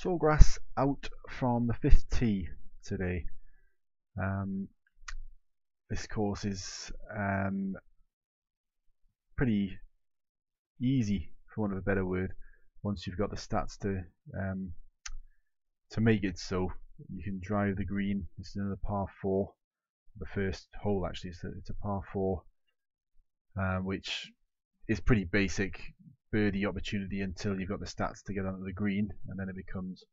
Sawgrass out from the 5th tee today. This course is pretty easy, for want of a better word, once you've got the stats to make it so. You can drive the green. This is another par 4. The first hole actually, it's a par 4, which is pretty basic birdie opportunity until you've got the stats to get onto the green, and then it becomes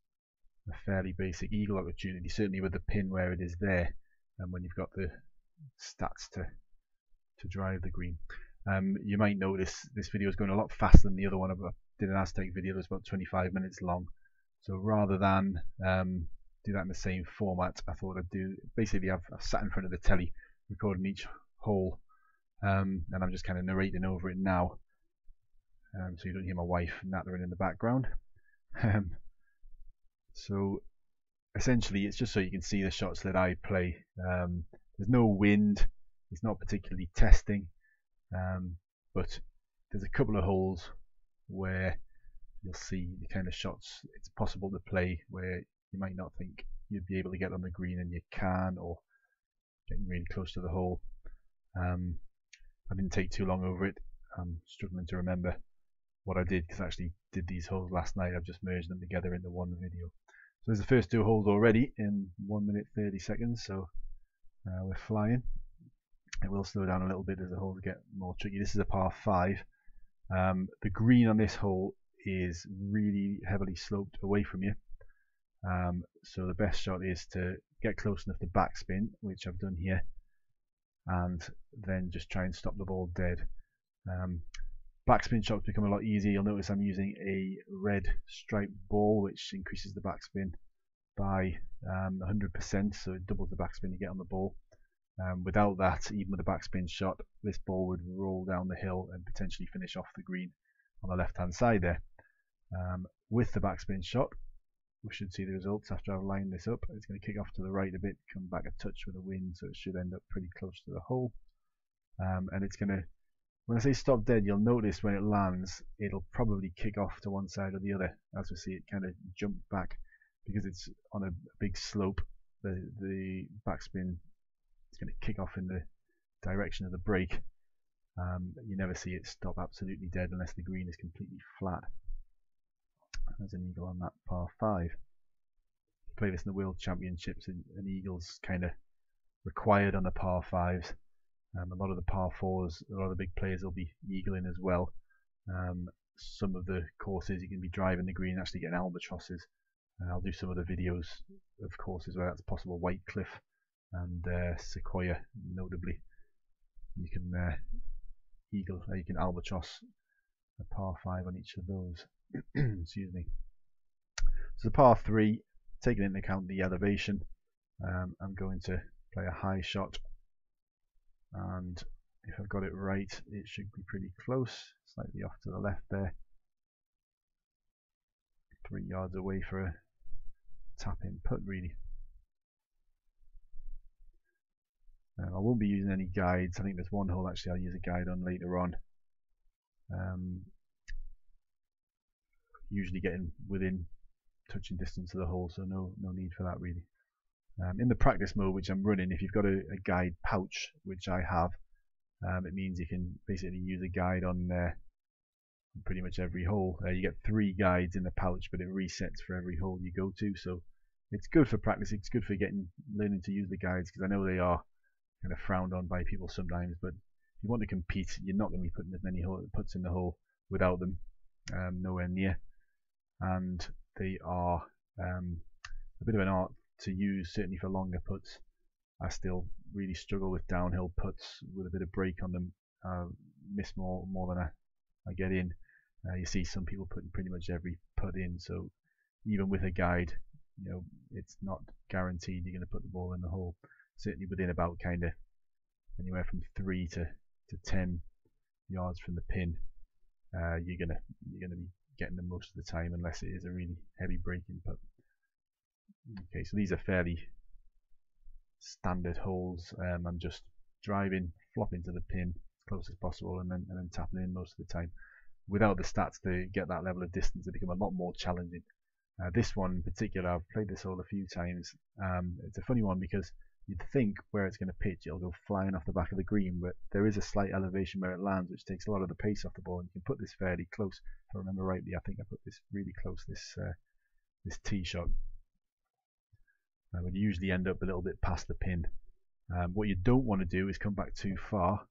a fairly basic eagle opportunity, certainly with the pin where it is there, and when you've got the stats to drive the green. You might notice this video is going a lot faster than the other one. I did an Aztec video that was about 25 minutes long, so rather than do that in the same format, I thought I'd do basically I've sat in front of the telly recording each hole, and I'm just kind of narrating over it now, so you don't hear my wife nattering in the background. So essentially it's just so you can see the shots that I play. There's no wind, it's not particularly testing, but there's a couple of holes where you'll see the kind of shots it's possible to play where you might not think you'd be able to get on the green, and you can, or getting really close to the hole. I didn't take too long over it. I'm struggling to remember what I did, because I actually did these holes last night. I've just merged them together into one video. So there's the first 2 holes already in 1 minute 30 seconds, so we're flying. It will slow down a little bit as the holes get more tricky. This is a par 5. The green on this hole is really heavily sloped away from you, so the best shot is to get close enough to backspin, which I've done here, and then just try and stop the ball dead. Backspin shots become a lot easier. You'll notice I'm using a red striped ball, which increases the backspin by 100%, so it doubles the backspin you get on the ball. Without that, even with a backspin shot, this ball would roll down the hill and potentially finish off the green on the left hand side there. With the backspin shot, we should see the results after I've lined this up. It's going to kick off to the right a bit, come back a touch with the wind, so it should end up pretty close to the hole. And it's going to, when I say stop dead, you'll notice when it lands, it'll probably kick off to one side or the other. As we see, it kind of jump back because it's on a big slope. The backspin is going to kick off in the direction of the break. You never see it stop absolutely dead unless the green is completely flat. There's an eagle on that par 5. You play this in the World Championships, and eagle's kind of required on the par 5s. A lot of the par 4s, a lot of the big players will be eagling as well. Some of the courses you can be driving the green, actually getting albatrosses. I'll do some of the videos of courses where that's possible. White Cliff and Sequoia, notably. You can eagle, you can albatross a par 5 on each of those. Excuse me. So the par 3, taking into account the elevation, I'm going to play a high shot, and if I've got it right, it should be pretty close, slightly off to the left there, 3 yards away for a tap-in putt really. I won't be using any guides. I think there's one hole actually I'll use a guide on later on. Usually getting within touching distance of the hole, so no need for that really. In the practice mode which I'm running, if you've got a guide pouch, which I have, it means you can basically use a guide on pretty much every hole. You get 3 guides in the pouch, but it resets for every hole you go to, so it's good for practice. It's good for learning to use the guides, because I know they are kind of frowned on by people sometimes, but if you want to compete, you're not going to be putting as many putts in the hole without them, nowhere near. And they are a bit of an art to use, certainly for longer putts. I still really struggle with downhill putts with a bit of break on them. Miss more than I get in. You see some people putting pretty much every putt in, so even with a guide, you know, it's not guaranteed you're going to put the ball in the hole. Certainly within about kind of anywhere from 3 to 10 yards from the pin, you're gonna be getting them most of the time, unless it is a really heavy breaking putt. Okay, so these are fairly standard holes. I'm just driving, flopping to the pin as close as possible, and then tapping in most of the time. Without the stats to get that level of distance, it becomes a lot more challenging. This one in particular, I've played this hole a few times. It's a funny one because you'd think where it's going to pitch, it'll go flying off the back of the green, but there is a slight elevation where it lands, which takes a lot of the pace off the ball. And you can put this fairly close. If I remember rightly, I think I put this really close, this tee shot. Would usually end up a little bit past the pin. What you don't want to do is come back too far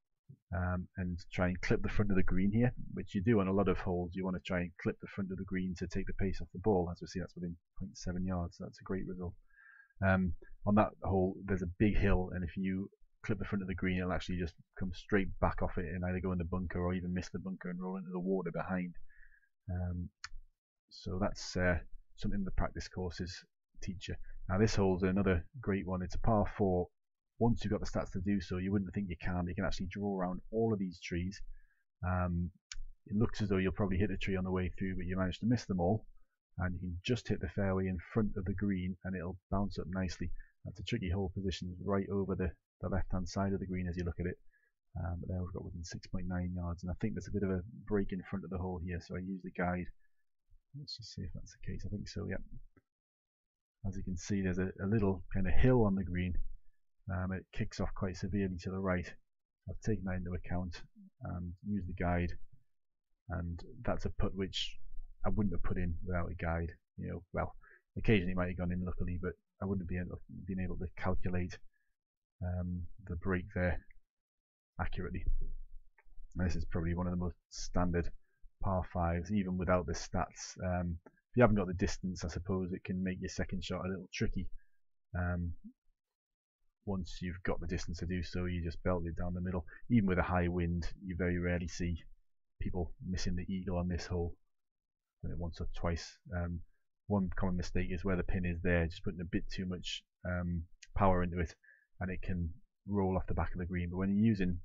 and try and clip the front of the green here, which you do on a lot of holes. You want to try and clip the front of the green to take the pace off the ball. As we see, that's within 0.7 yards. So that's a great result. On that hole, there's a big hill, and if you clip the front of the green, it'll actually just come straight back off it and either go in the bunker or even miss the bunker and roll into the water behind. So that's something the practice courses teach you. Now this hole's another great one. It's a par 4. Once you've got the stats to do so, you wouldn't think you can actually draw around all of these trees. It looks as though you'll probably hit a tree on the way through, but you managed to miss them all, and you can just hit the fairway in front of the green and it'll bounce up nicely. That's a tricky hole, positioned right over the left hand side of the green as you look at it, but there we've got within 6.9 yards, and I think there's a bit of a break in front of the hole here, so I use the guide. Let's just see if that's the case. I think so, yeah. As you can see, there's a little kind of hill on the green. It kicks off quite severely to the right. I've taken that into account and used the guide, and that's a putt which I wouldn't have put in without a guide. You know, well, occasionally it might have gone in luckily, but I wouldn't have been able to calculate the break there accurately. And this is probably one of the most standard par 5s, even without the stats. If you haven't got the distance, I suppose it can make your second shot a little tricky. Once you've got the distance to do so, you just belt it down the middle. Even with a high wind, you very rarely see people missing the eagle on this hole. Done it once or twice. One common mistake is where the pin is there, just putting a bit too much power into it, and it can roll off the back of the green. But when you're using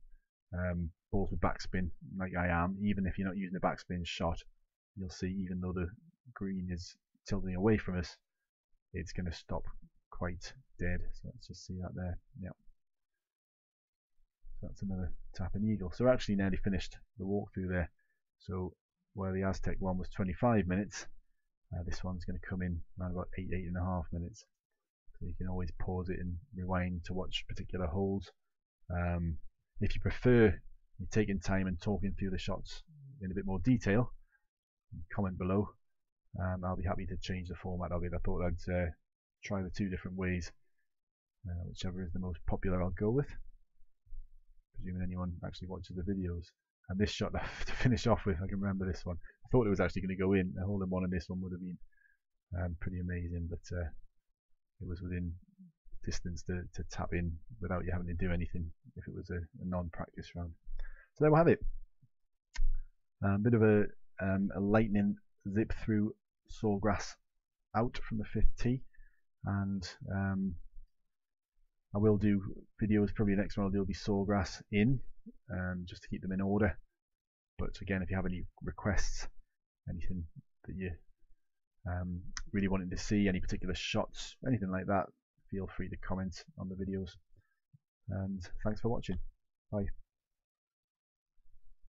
balls with backspin, like I am, even if you're not using a backspin shot, you'll see even though the green is tilting away from us, it's going to stop quite dead. So let's just see that there. Yeah, so that's another tap and eagle. So we're actually nearly finished the walkthrough there. So where the Aztec one was 25 minutes, this one's going to come in around about 8.5 minutes. So you can always pause it and rewind to watch particular holes. If you prefer you taking time and talking through the shots in a bit more detail, comment below. I'll be happy to change the format of it. I thought I'd try the 2 different ways. Whichever is the most popular, I'll go with, presuming anyone actually watches the videos. And this shot to finish off with, I can remember this one. I thought it was actually going to go in. A hole in one, and this one would have been pretty amazing, but it was within distance to tap in without you having to do anything if it was a non-practice round. So there we have it. A bit of a lightning zip through Sawgrass out from the 5th tee, and I will do videos. Probably the next one I'll do will be Sawgrass in, just to keep them in order. But again, if you have any requests, anything that you really wanted to see, any particular shots, anything like that, feel free to comment on the videos. And thanks for watching. Bye.